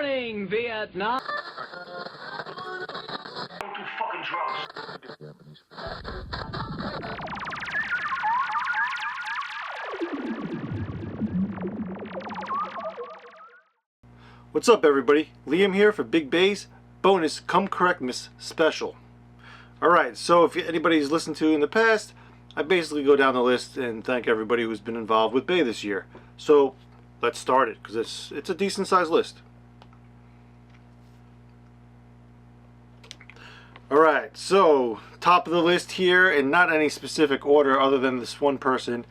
morning, Vietnam. Don't do fucking drugs. What's up, everybody? Liam here for Big BAE'S bonus Come Correctmas special. Alright, so if anybody's listened to in the past, I basically go down the list and thank everybody who's been involved with BAE this year. So let's start it, because it's a decent sized list. Alright, so top of the list here, and not any specific order other than this one person.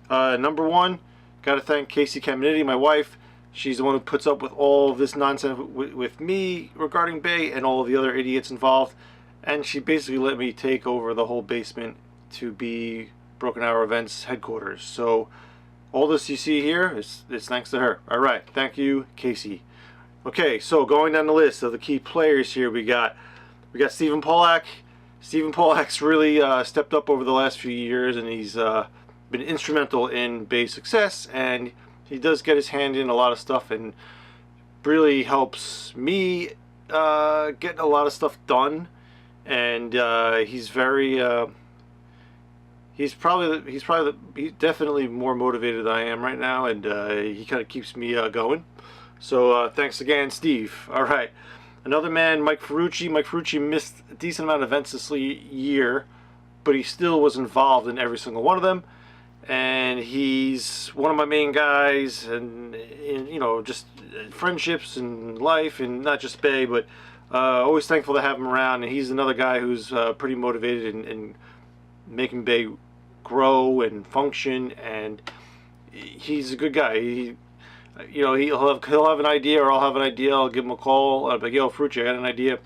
Number one, gotta thank Casey Caminiti, my wife. She's the one who puts up with all of this nonsense with me regarding BAE and all of the other idiots involved. And she basically let me take over the whole basement to be Broken Arrow Events headquarters. So all this you see here is thanks to her. Alright, thank you, Casey. Okay, so going down the list of the key players here, we got Stephen Polak. Stephen Polak's really stepped up over the last few years, and he's been instrumental in BAE's success, and he does get his hand in a lot of stuff and really helps me get a lot of stuff done. And he's very he's definitely more motivated than I am right now, and he kind of keeps me going. So thanks again, Steve. All right, another man, Mike Ferrucci. Mike Ferrucci missed a decent amount of events this year, but he still was involved in every single one of them. And he's one of my main guys, and you know, just friendships and life, and not just BAE, but always thankful to have him around. And he's another guy who's pretty motivated in making BAE grow and function, and he's a good guy. You know, he'll have an idea, or I'll have an idea. I'll give him a call. I'll be like, yo, Frucci, I got an idea.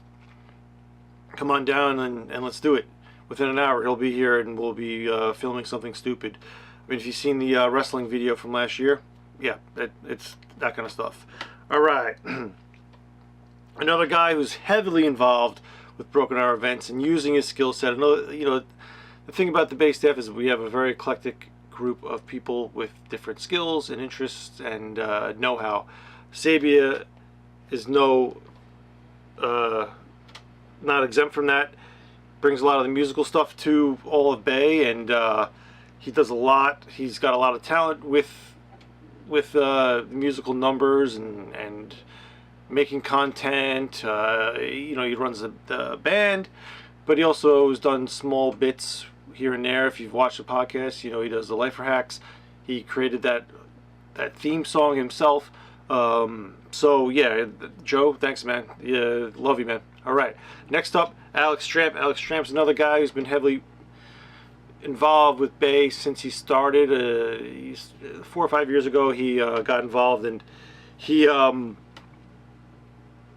Come on down and let's do it. Within an hour, he'll be here, and we'll be filming something stupid. I mean, if you've seen the wrestling video from last year, yeah, it's that kind of stuff. All right. Another guy who's heavily involved with Broken Arrow Events and using his skill set. Another, you know, the thing about the BAE staff is we have a very eclectic group of people with different skills and interests and know-how. Sabia is not exempt from that. Brings a lot of the musical stuff to all of BAE, and he does a lot. He's got a lot of talent with musical numbers and making content. You know, he runs the band, but he also has done small bits here and there. If you've watched the podcast, you know he does the Lifer Hacks. He created that theme song himself. So yeah, Joe, thanks, man. Yeah, love you, man. All right, next up, Alex Stramp. Alex Stramp's another guy who's been heavily involved with BAE since he started. 4 or 5 years ago, he got involved, and he yeah,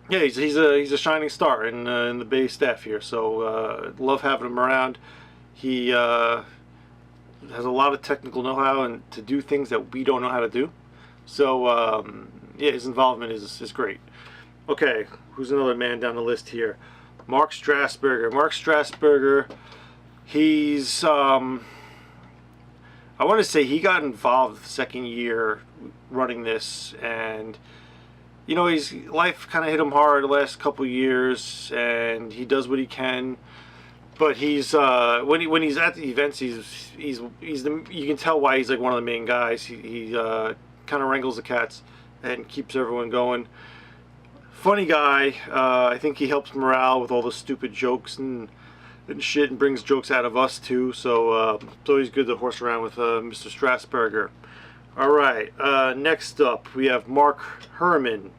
he's a shining star in the BAE staff here. So love having him around. He has a lot of technical know-how and to do things that we don't know how to do. So yeah, his involvement is great. Okay, who's another man down the list here? Mark Strasburger. Mark Strasburger, he's I want to say he got involved the second year running this, and you know, life kind of hit him hard the last couple years, and he does what he can. But he's when he's at the events, he's you can tell why he's like one of the main guys. He kind of wrangles the cats and keeps everyone going. Funny guy. I think he helps morale with all the stupid jokes and shit, and brings jokes out of us too. So it's always good to horse around with Mr. Strasburger. All right. Next up, we have Mark Herman.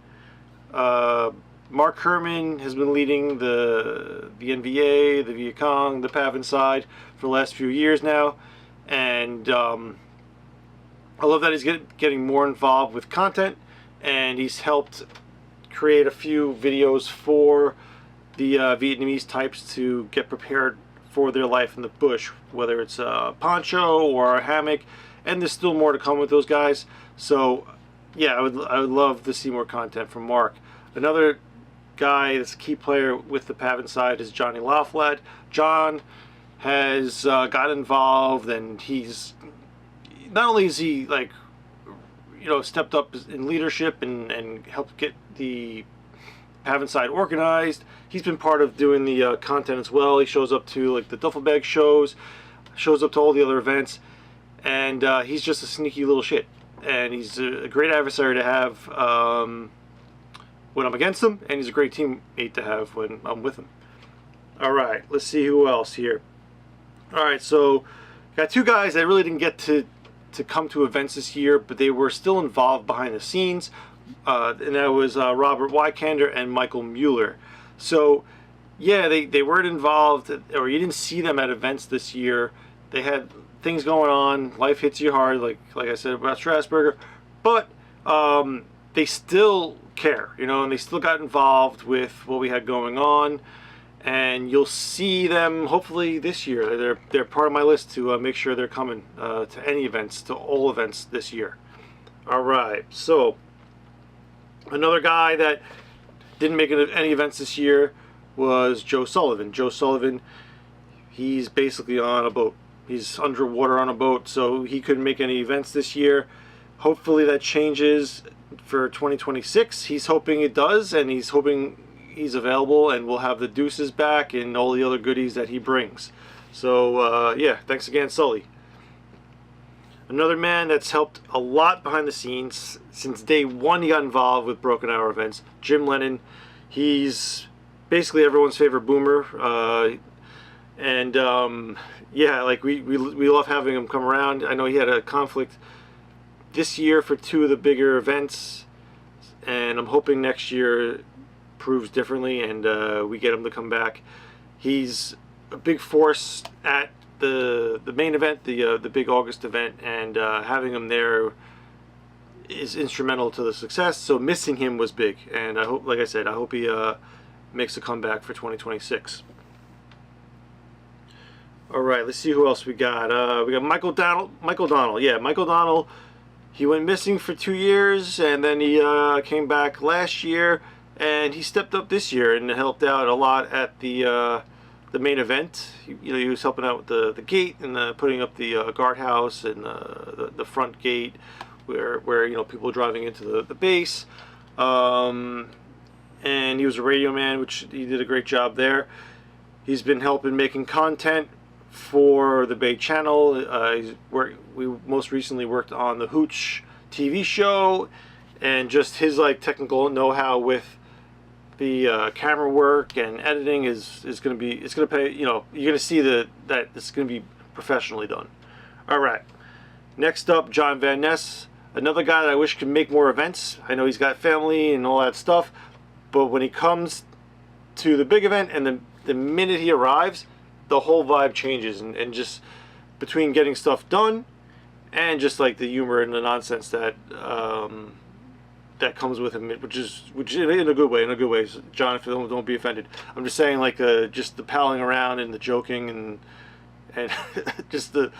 Mark Herman has been leading the NVA, the Viet Cong, the Pavan side for the last few years now, and I love that he's getting more involved with content, and he's helped create a few videos for the Vietnamese types to get prepared for their life in the bush, whether it's a poncho or a hammock, and there's still more to come with those guys. So yeah, I would love to see more content from Mark. Another guy that's a key player with the Pavan side is Johnny Lauflad. John has got involved, and he's not only is he, like, you know, stepped up in leadership and helped get the Pavin Side Organized. He's been part of doing the content as well. He shows up to like the duffel bag shows, shows up to all the other events, and he's just a sneaky little shit. And he's a great adversary to have when I'm against him, and he's a great teammate to have when I'm with him. All right, let's see who else here. All right, so got two guys that really didn't get to come to events this year, but they were still involved behind the scenes, and that was Robert Wykander and Michael Mueller. So yeah, they weren't involved, or you didn't see them at events this year. They had things going on. Life hits you hard, like I said about Strasburger, but they still care, you know, and they still got involved with what we had going on. And you'll see them hopefully this year. They're part of my list to make sure they're coming to any events, to all events this year. All right, so another guy that didn't make any events this year was Joe Sullivan. Joe Sullivan, he's basically on a boat. He's underwater on a boat, so he couldn't make any events this year. Hopefully that changes for 2026. He's hoping it does, and he's hoping he's available, and we'll have the deuces back and all the other goodies that he brings. So yeah, thanks again, Sully. Another man that's helped a lot behind the scenes since day one he got involved with Broken Hour events, Jim Lennon. He's basically everyone's favorite boomer, and yeah, like we love having him come around. I know he had a conflict this year for two of the bigger events, and I'm hoping next year proves differently, and we get him to come back. He's a big force at the main event, the big August event, and having him there is instrumental to the success. So missing him was big, and I hope, like I said, I hope he makes a comeback for 2026. All right, let's see who else we got. We got Michael Donnell. Yeah, Michael Donnell. He went missing for 2 years, and then he came back last year. And he stepped up this year and helped out a lot at the main event. He was helping out with the gate and putting up the guardhouse and the front gate where people are driving into the base. And he was a radio man, which he did a great job there. He's been helping making content for the Bay Channel. We most recently worked on the Hooch TV show, and just his like technical know-how with the camera work and editing is going to pay, you're going to see that it's going to be professionally done. All right, next up, John Van Ness, another guy that I wish could make more events. I know he's got family and all that stuff, but when he comes to the big event and the minute he arrives, the whole vibe changes, and just between getting stuff done and just like the humor and the nonsense that that comes with him, which in a good way. So John, if don't be offended. I'm just saying, like just the palling around and the joking and just the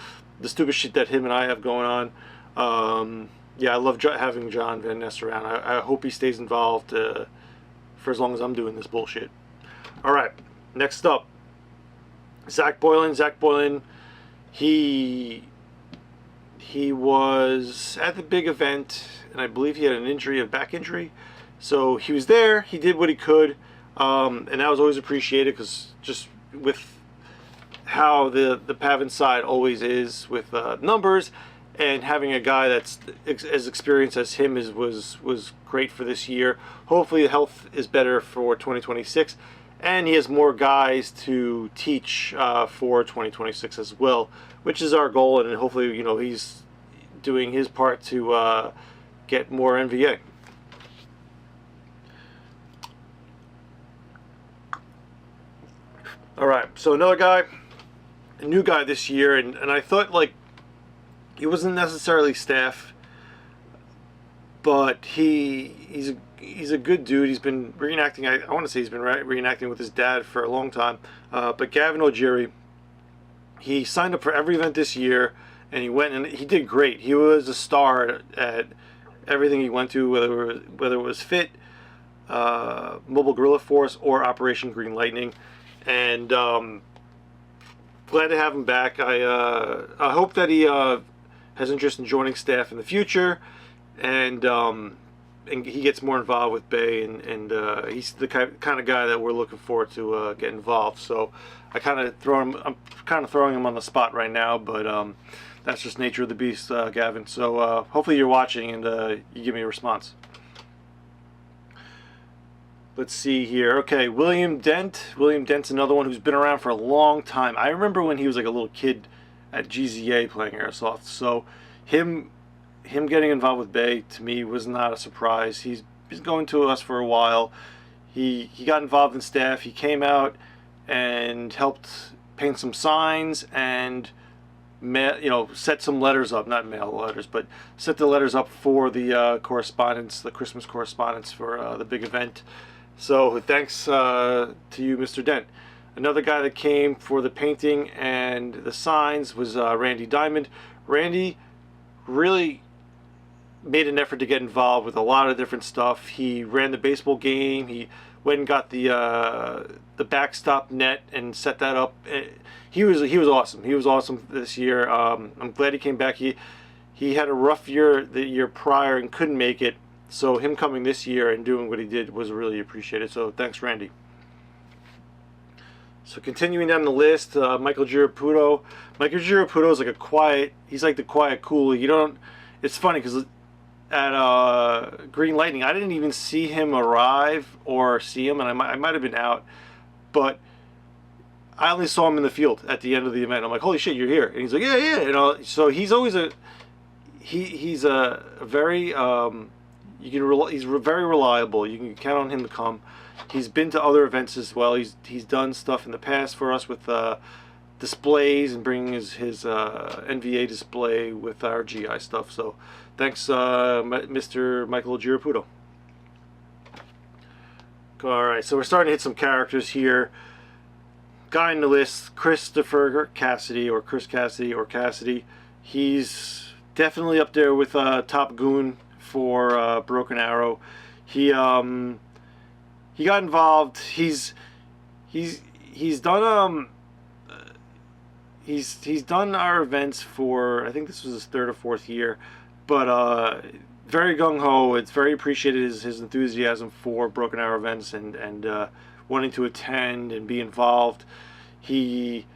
stupid shit that him and I have going on. Yeah, I love having John Van Ness around. I hope he stays involved for as long as I'm doing this bullshit. All right, next up, Zach Boylan. Zach Boylan, he was at the big event, and I believe he had an injury, a back injury. So he was there, he did what he could, and that was always appreciated, because just with how the Pavin side always is with numbers, and having a guy that's as experienced as him was great for this year. Hopefully the health is better for 2026, and he has more guys to teach for 2026 as well, which is our goal, and hopefully he's doing his part to get more NVA. All right, so another guy, a new guy this year, and I thought, like, he wasn't necessarily staff, but he's a good dude. He's been reenacting. I want to say he's been reenacting with his dad for a long time. But Gavin O'Geary, he signed up for every event this year, and he went and he did great. He was a star at everything he went to, whether it was FIT, Mobile Guerrilla Force, or Operation Green Lightning, and glad to have him back. I hope that he has interest in joining staff in the future, and and he gets more involved with BAE, and he's the kind of guy that we're looking forward to get involved. So I'm kind of throwing him on the spot right now, but that's just nature of the beast, Gavin. So hopefully you're watching and you give me a response. Let's see here. Okay, William Dent. William Dent's another one who's been around for a long time. I remember when he was like a little kid at GZA playing airsoft. So him getting involved with BAE to me was not a surprise. He's been going to us for a while. He got involved in staff. He came out and helped paint some signs and set some letters up, not mail letters, but set the letters up for the correspondence, the Christmas correspondence for the big event. So thanks to you, Mr. Dent. Another guy that came for the painting and the signs was Randy Diamond. Randy really made an effort to get involved with a lot of different stuff. He ran the baseball game. He went and got the backstop net and set that up. He was awesome. He was awesome this year. I'm glad he came back. He had a rough year the year prior and couldn't make it. So him coming this year and doing what he did was really appreciated. So thanks, Randy. So continuing down the list, Michael Giraputo. Michael Giraputo is like he's like the quiet cool. It's funny because at Green Lightning, I didn't even see him arrive or see him, and I might have been out, but I only saw him in the field at the end of the event. I'm like, holy shit, you're here. And he's like, yeah. So he's always he's a very, he's very reliable. You can count on him to come. He's been to other events as well. He's done stuff in the past for us with displays and bringing his NVA display with our GI stuff. So thanks, Mr. Michael Giraputo. All right, so we're starting to hit some characters here. Guy in the list, Christopher Cassidy, or Chris Cassidy, or Cassidy. He's definitely up there with Top Goon for Broken Arrow. He got involved. He's done he's done our events for, I think this was his third or fourth year, but very gung-ho. It's very appreciated his enthusiasm for Broken Arrow events and wanting to attend and be involved. He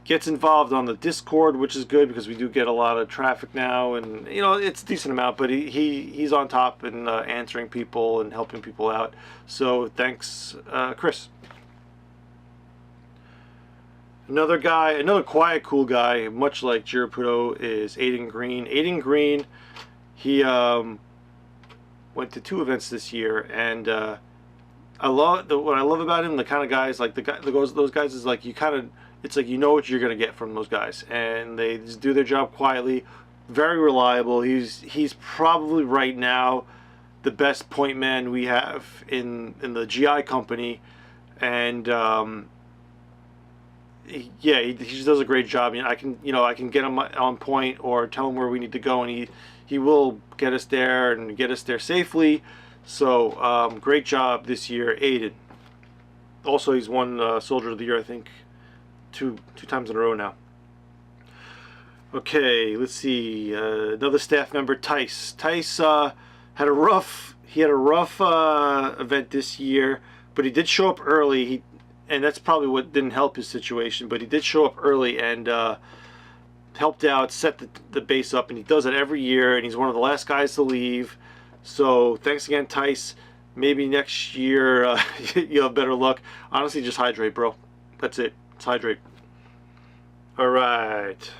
gets involved on the Discord, which is good because we do get a lot of traffic now, and it's a decent amount, but he's on top and answering people and helping people out. So thanks, Chris. Another guy, another quiet, cool guy, much like Giraputo, is Aiden Green. Aiden Green, he went to 2 events this year, and what I love about him, the kind of guys like those guys is like it's like you know what you're gonna get from those guys, and they just do their job quietly, very reliable. He's probably right now the best point man we have in the GI company, and he just does a great job. I can get him on point or tell him where we need to go, and he will get us there and get us there safely. So great job this year, Aiden. Also, he's won Soldier of the Year, I think, two times in a row now. Okay, let's see. Another staff member, Tice. Tice had a rough event this year, but he did show up early. And that's probably what didn't help his situation, but he did show up early and helped out, set the base up, and he does it every year, and he's one of the last guys to leave. So thanks again, Tice. Maybe next year you'll have better luck. Honestly, just hydrate, bro. That's it. Just hydrate. All right.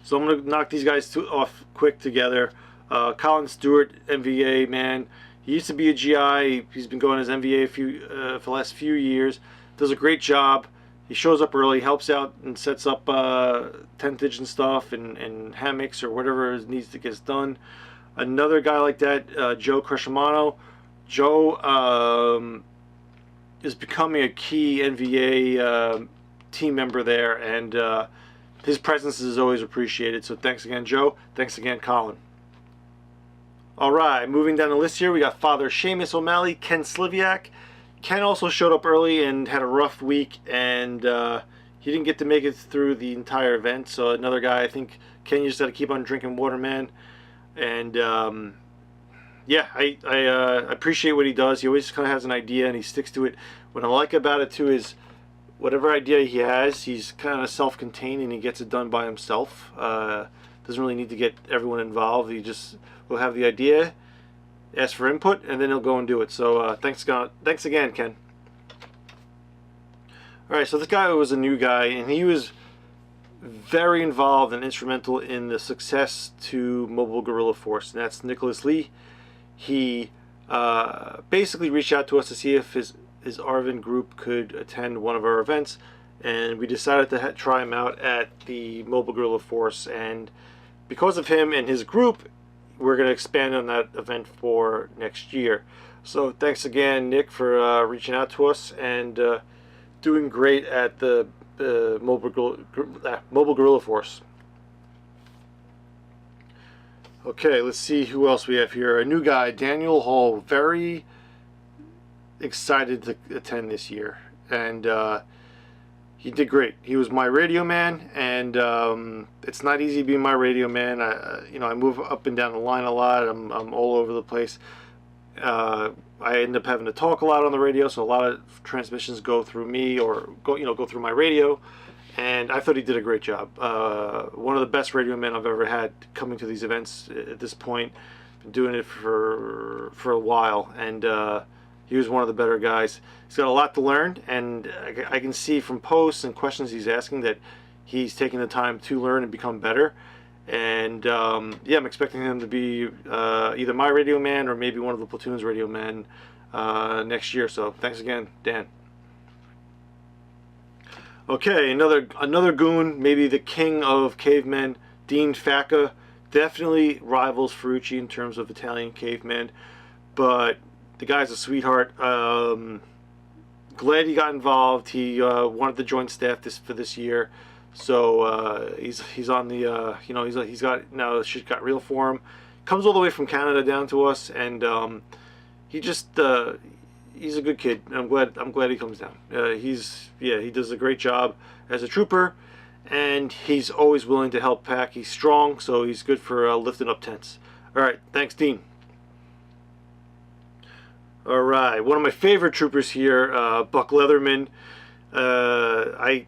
So I'm going to knock these guys off quick together. Colin Stewart, MVA, man. He used to be a GI. He's been going as MVA for the last few years. Does a great job. He shows up early, helps out, and sets up tentage and stuff, and hammocks or whatever needs to get done. Another guy like that, Joe Crescimano. Joe is becoming a key NVA team member there, and his presence is always appreciated. So thanks again, Joe. Thanks again, Colin. All right, moving down the list here, we got Father Seamus O'Malley, Ken Sliviak. Ken also showed up early and had a rough week, and he didn't get to make it through the entire event. So another guy, I think Ken, you just got to keep on drinking water, man. And yeah, I appreciate what he does. He always kind of has an idea and he sticks to it. What I like about it too is whatever idea he has, he's kind of self-contained and he gets it done by himself. Doesn't really need to get everyone involved. He just will have the idea, ask for input, and then he'll go and do it. So thanks again, Ken. All right, so this guy was a new guy, and he was very involved and instrumental in the success to Mobile Guerrilla Force, and that's Nicholas Lee. He basically reached out to us to see if his Arvin group could attend one of our events, and we decided to try him out at the Mobile Guerrilla Force. And because of him and his group, we're going to expand on that event for next year. So thanks again, Nick, for reaching out to us and doing great at the Mobile Guerrilla Force. Okay, let's see who else we have here. A new guy, Daniel Hall, very excited to attend this year, and he did great. He was my radio man, and it's not easy being my radio man. I move up and down the line a lot. I'm all over the place. I end up having to talk a lot on the radio, so a lot of transmissions go through me or go through my radio. And I thought he did a great job. One of the best radio men I've ever had coming to these events at this point. Been doing it for a while, and he was one of the better guys. He's got a lot to learn, and I can see from posts and questions he's asking that he's taking the time to learn and become better. And yeah, I'm expecting him to be either my radio man or maybe one of the platoon's radio men next year. So thanks again, Dan. Okay, another goon, maybe the king of cavemen, Dean Facca. Definitely rivals Ferrucci in terms of Italian cavemen, but the guy's a sweetheart. Glad he got involved. He wanted to join staff for this year, so he's on the he's got now shit got real for him. Comes all the way from Canada down to us, and he just he's a good kid. I'm glad he comes down. He does a great job as a trooper, and he's always willing to help pack. He's strong, so he's good for lifting up tents. All right, thanks, Dean. All right, one of my favorite troopers here, Buck Leatherman. I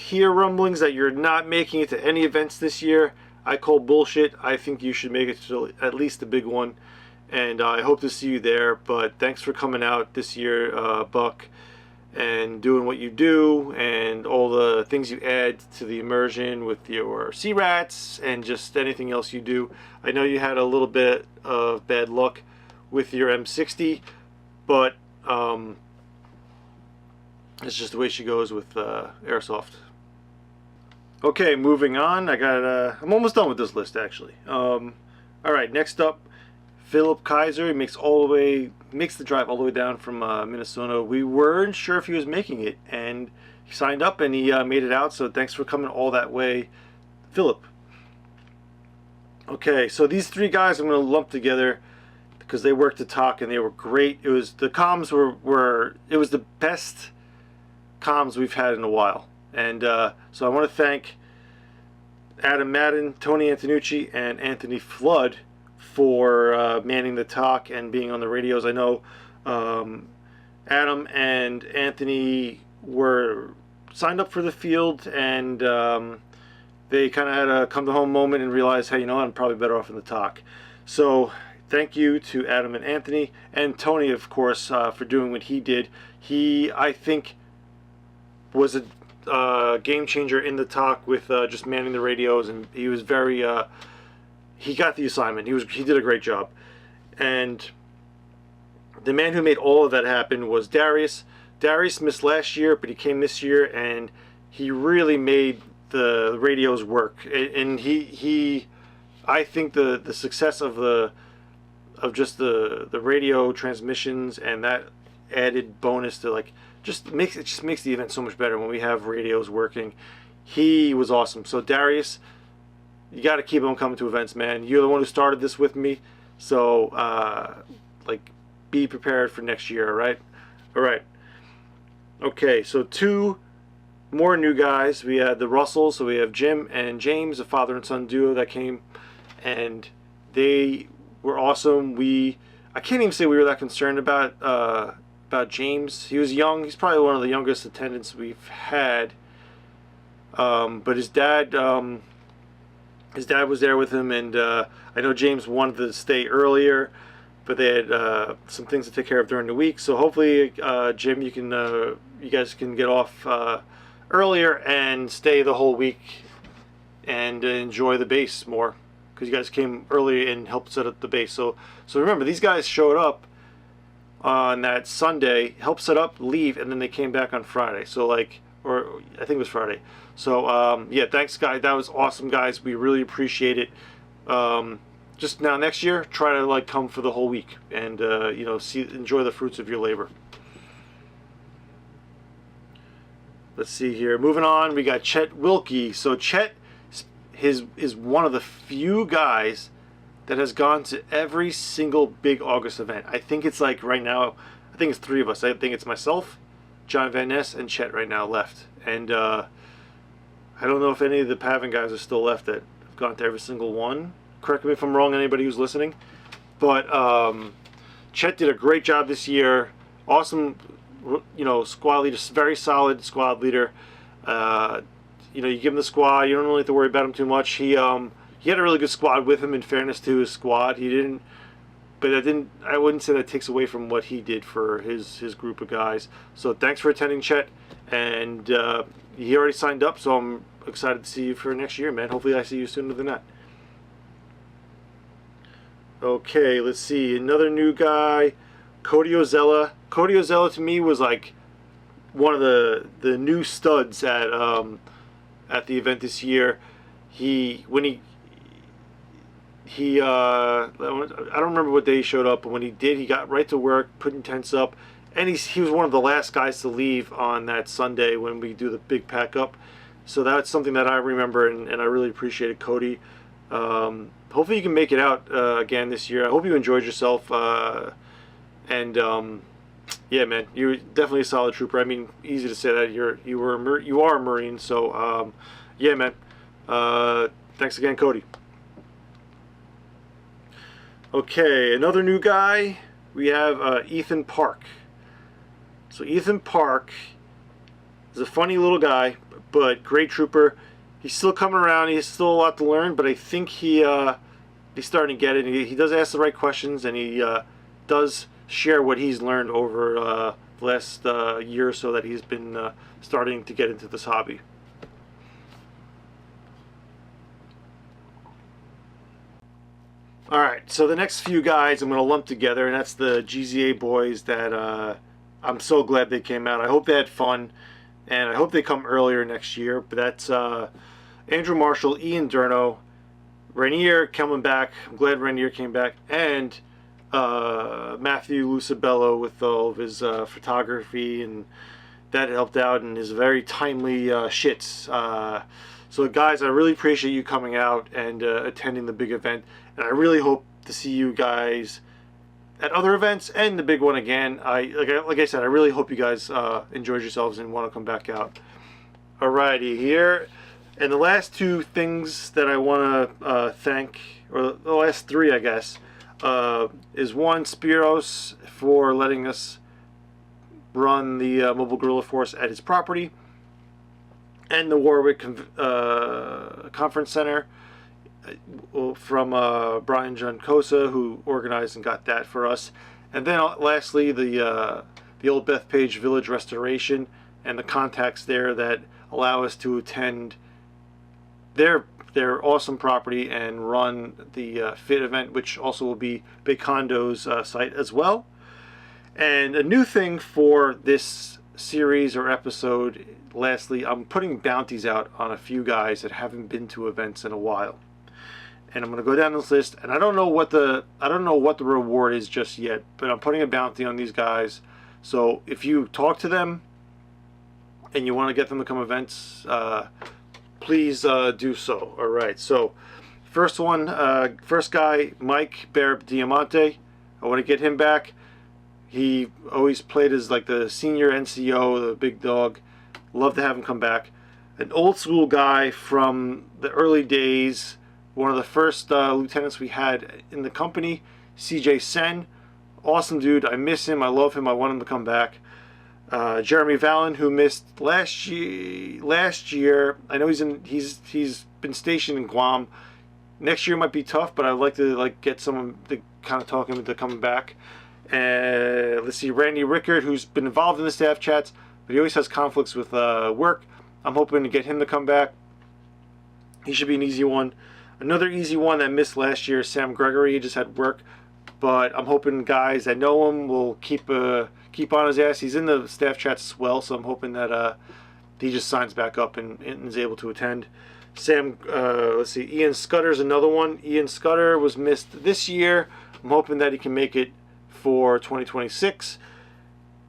hear rumblings that you're not making it to any events this year. I call bullshit. I think you should make it to at least the big one, and I hope to see you there. But thanks for coming out this year, Buck, and doing what you do and all the things you add to the immersion with your sea rats and just anything else you do. I know you had a little bit of bad luck with your M60, but it's just the way she goes with airsoft. Okay, moving on. I'm almost done with this list, actually. All right, next up, Philip Kaiser. He makes the drive all the way down from Minnesota. We weren't sure if he was making it, and he signed up and he made it out. So thanks for coming all that way, Philip. Okay, so these three guys I'm going to lump together because they worked the talk and they were great. It was the comms it was the best comms we've had in a while, and so I want to thank Adam Madden, Tony Antonucci, and Anthony Flood for manning the talk and being on the radios. I know Adam and Anthony were signed up for the field, and they kind of had a come to home moment and realized, hey, I'm probably better off in the talk. So thank you to Adam and Anthony, and Tony, of course, for doing what he did. He, I think, was a game changer in the talk with just manning the radios, and he was very he got the assignment. He did a great job. And the man who made all of that happen was Darius. Darius missed last year, but he came this year, and he really made the radios work. And I think the success of just the radio transmissions and that added bonus to it just makes the event so much better when we have radios working. He was awesome. So Darius, you got to keep on coming to events, man. You're the one who started this with me, so be prepared for next year. All right. Okay, so two more new guys. We had the Russells, so we have Jim and James, a father and son duo that came, and They were awesome. I can't even say we were that concerned about James. He was young. He's probably one of the youngest attendants we've had. But his dad was there with him, and I know James wanted to stay earlier, but they had some things to take care of during the week. So hopefully, Jim, you guys can get off earlier and stay the whole week and enjoy the base more, because you guys came early and helped set up the base. So remember, these guys showed up on that Sunday, helped set up, leave, and then they came back on Friday. So or I think it was Friday. So yeah, thanks guys. That was awesome, guys. We really appreciate it. Just now, next year, try to come for the whole week and enjoy the fruits of your labor. Let's see here. Moving on, we got Chet Wilkie. So Chet is one of the few guys that has gone to every single big August event. I think it's right now, I think it's 3 of us. I think it's myself, John Van Ness, and Chet right now left. And I don't know if any of the Pavin guys are still left that have gone to every single one. Correct me if I'm wrong, anybody who's listening. But Chet did a great job this year. Awesome, squad leader, very solid squad leader. You give him the squad, you don't really have to worry about him too much. He had a really good squad with him, in fairness to his squad. I wouldn't say that takes away from what he did for his group of guys. So thanks for attending, Chet. And he already signed up, so I'm excited to see you for next year, man. Hopefully I see you sooner than that. Okay, let's see. Another new guy, Cody Ozella. Cody Ozella to me was one of the new studs at the event this year. I don't remember what day he showed up, but when he did, he got right to work, putting tents up, and he was one of the last guys to leave on that Sunday when we do the big pack up. So that's something that I remember, and I really appreciated Cody. Hopefully you can make it out again this year. I hope you enjoyed yourself, and yeah, man, you're definitely a solid trooper. I mean, easy to say that you are a Marine. So yeah, man. Thanks again, Cody. Okay, another new guy. We have Ethan Park. So Ethan Park is a funny little guy, but great trooper. He's still coming around. He has still a lot to learn, but I think he's starting to get it. He does ask the right questions, and he does share what he's learned over the last year or so that he's been starting to get into this hobby. Alright, so the next few guys I'm going to lump together, and that's the GZA boys that I'm so glad they came out. I hope they had fun, and I hope they come earlier next year. But that's Andrew Marshall, Ian Durno, Rainier coming back. I'm glad Rainier came back, and Matthew Lucibello with all of his photography, and that helped out, and his very timely shits. So guys, I really appreciate you coming out and attending the big event, and I really hope to see you guys at other events and the big one again. Like I said, I really hope you guys enjoyed yourselves and want to come back out. Alrighty, here, and the last 2 things that I want to thank, or the last 3, I guess, is one, Spiros for letting us run the Mobile Guerrilla Force at his property, and the Warwick Conference Center from Brian Juncosa, who organized and got that for us. And then lastly, the Old Bethpage Village Restoration and the contacts there that allow us to attend their awesome property and run the FIT event, which also will be Big Hondo's site as well. And a new thing for this series or episode, lastly, I'm putting bounties out on a few guys that haven't been to events in a while. And I'm going to go down this list, and I don't know what the reward is just yet, but I'm putting a bounty on these guys. So if you talk to them and you want to get them to come events, please do so. All right. So first guy, Mike Bear Diamante. I want to get him back. He always played as the senior NCO, the big dog. Love to have him come back. An old school guy from the early days one of the first lieutenants we had in the company, CJ Sen. Awesome dude. I miss him. I love him. I want him to come back. Jeremy Vallon, who missed last year. I know he's been stationed in Guam. Next year might be tough, but I'd like to get someone to kind of talk him into coming back. And let's see, Randy Rickard, who's been involved in the staff chats, but he always has conflicts with work. I'm hoping to get him to come back. He should be an easy one. Another easy one that missed last year is Sam Gregory. He just had work, but I'm hoping guys that know him will keep on his ass. He's in the staff chats as well, so I'm hoping that he just signs back up and is able to attend. Let's see, Ian Scudder's another one. Ian Scudder was missed this year. I'm hoping that he can make it for 2026.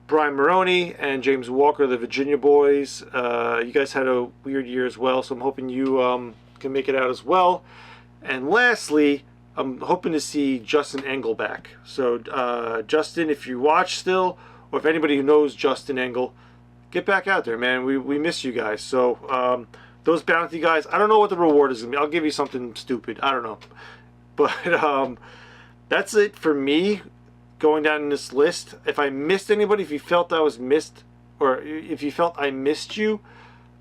Brian Maroney and James Walker, the Virginia boys. You guys had a weird year as well, so I'm hoping you can make it out as well. And lastly, I'm hoping to see Justin Engel back. So Justin, if you watch still, or if anybody who knows Justin Engel, get back out there, man. We miss you guys. So those bounty guys, I don't know what the reward is going to be. I'll give you something stupid. I don't know. But that's it for me going down in this list. If I missed anybody, if you felt I was missed, or if you felt I missed you,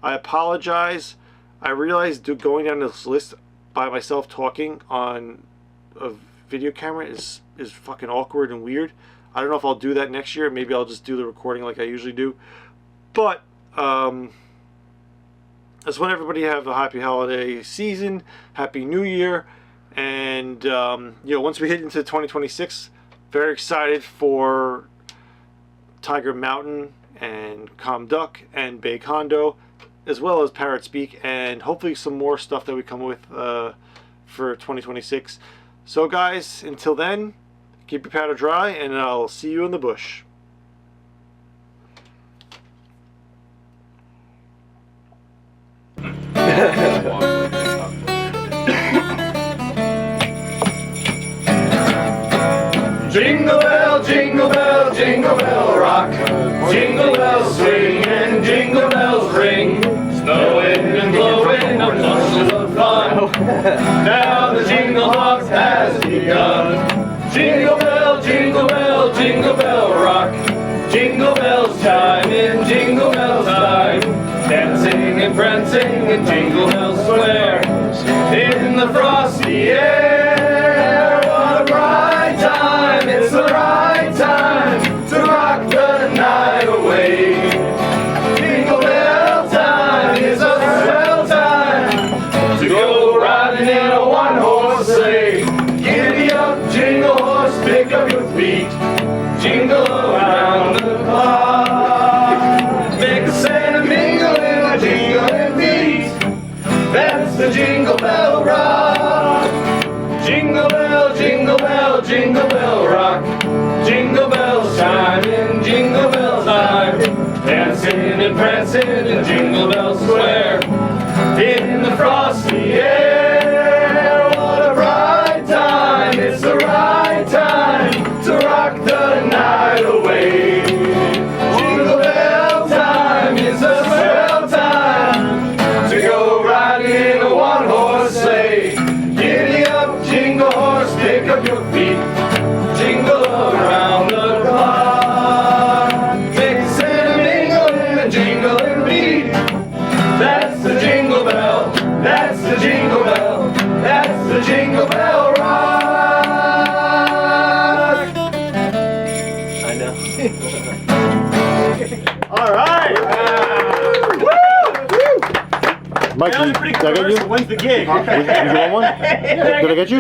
I apologize. I realize going down this list by myself talking on a video camera is fucking awkward and weird. I don't know if I'll do that next year. Maybe I'll just do the recording like I usually do. But I just want everybody to have a happy holiday season, happy new year, and once we hit into 2026, very excited for Tiger Mountain and Com Duck and Bay Condo, as well as Parrot Speak, and hopefully some more stuff that we come with for 2026. So guys, until then, keep your powder dry, and I'll see you in the bush. Jingle bell, jingle bell, jingle bell rock. Jingle bells swing and jingle bells ring. Snowing and blowing up bushels of fun. Now the jingle hop has begun. Jingle bell, jingle bell, jingle bell rock. Jingle bells chime in jingle bells time. Dancing and prancing in Jingle Bell Square. In the frosty air, what a bright time. It's the right time to rock the night away. Jingle bell time is a swell time to go riding in a one-horse sleigh. Giddy up, jingle horse, pick up your feet. Jingle around the clock. Make a Santa mingle in a jingling beat. That's the Jingle Bell Rock. Jingle bell, jingle bell, jingle bell rock. Jingle bells chime in jingle bell time. Dancing and prancing in Jingle Bell Square. In the frosty air, what a bright time. It's the right time to rock the night away. Jingle bell time is a swell time to go riding in a one-horse sleigh. Giddy up, jingle horse, pick up your feet. Jingle around the clock. Mix and mingle in a jingling beat. That's the Jingle Bell, that's the Jingle Bell, that's the Jingle Bell Rock. I know. All right. Mike, That was pretty did I get you? When's the gig? You want one? Did I get you?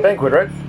Banquet, right?